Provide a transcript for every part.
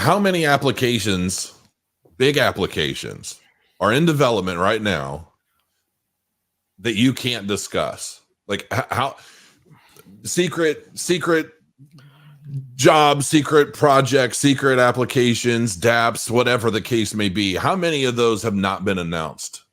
how many applications, big applications, are in development right now that you can't discuss? Like how secret jobs, secret projects, secret applications, dApps, whatever the case may be. How many of those have not been announced?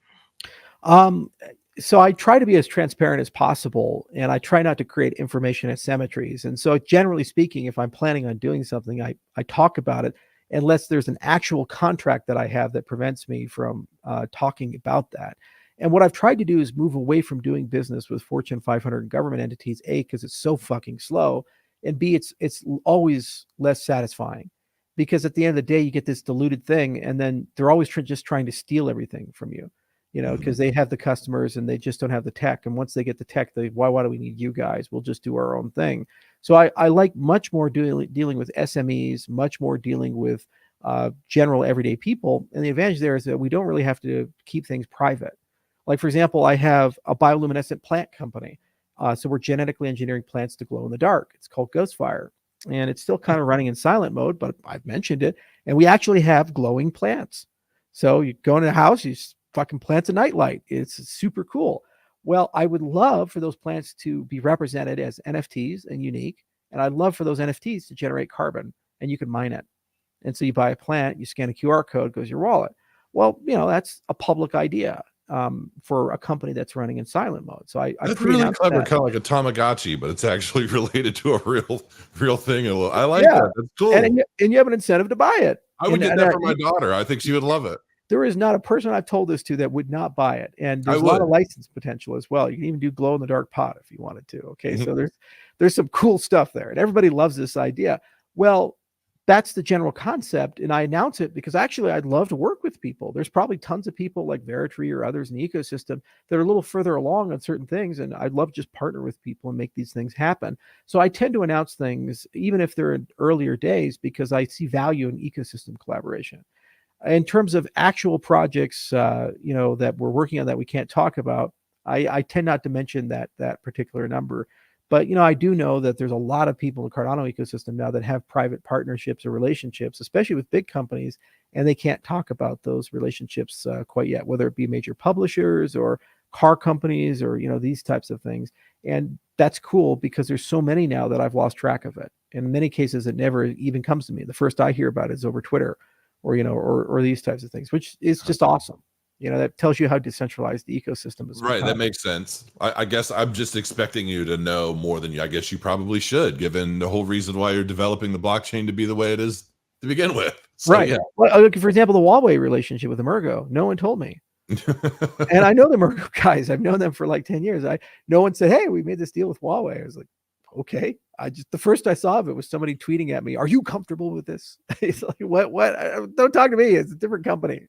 So I try to be as transparent as possible, and I try not to create information asymmetries. And so generally speaking, if I'm planning on doing something, I talk about it unless there's an actual contract that I have that prevents me from talking about that. And what I've tried to do is move away from doing business with Fortune 500 government entities, A, because it's so fucking slow, and B, it's always less satisfying. Because at the end of the day, you get this diluted thing, and then they're always just trying to steal everything from you. Because they have the customers and they just don't have the tech. And once they get the tech, why do we need you guys? We'll just do our own thing. So I like much more dealing with SMEs, much more dealing with general everyday people. And the advantage there is that we don't really have to keep things private. Like, for example, I have a bioluminescent plant company. So we're genetically engineering plants to glow in the dark. It's called Ghostfire. And it's still kind of running in silent mode, but I've mentioned it. And we actually have glowing plants. So you go into the house, you fucking plants a nightlight. It's super cool. Well, I would love for those plants to be represented as NFTs and unique. And I'd love for those NFTs to generate carbon, and you can mine it. And so you buy a plant, you scan a QR code, goes your wallet. Well, that's a public idea for a company that's running in silent mode. So I that's really clever, kind of like a Tamagotchi, but it's actually related to a real thing. I like that. That's cool. And you have an incentive to buy it. I would get that for my daughter. I think she would love it. There is not a person I've told this to that would not buy it. And there's a lot of license potential as well. You can even do glow in the dark pot if you wanted to. Okay. So there's some cool stuff there, and everybody loves this idea. Well, that's the general concept. And I announce it because actually I'd love to work with people. There's probably tons of people like Veritree or others in the ecosystem that are a little further along on certain things. And I'd love to just partner with people and make these things happen. So I tend to announce things, even if they're in earlier days, because I see value in ecosystem collaboration. In terms of actual projects, that we're working on that we can't talk about, I tend not to mention that particular number. But, I do know that there's a lot of people in the Cardano ecosystem now that have private partnerships or relationships, especially with big companies, and they can't talk about those relationships quite yet, whether it be major publishers or car companies or, these types of things. And that's cool because there's so many now that I've lost track of it. In many cases, it never even comes to me. The first I hear about it is over Twitter. Or these types of things, which is just awesome. That tells you how decentralized the ecosystem is. Right. That makes sense. I guess I'm just expecting you to know more than I guess you probably should, given the whole reason why you're developing the blockchain to be the way it is to begin with. So, right. Yeah. Well, for example, the Huawei relationship with Emergo, no one told me. And I know the Emergo guys. I've known them for like 10 years. No one said, hey, we made this deal with Huawei. I was like, okay. The first I saw of it was somebody tweeting at me, are you comfortable with this? It's like, what? Don't talk to me. It's a different company.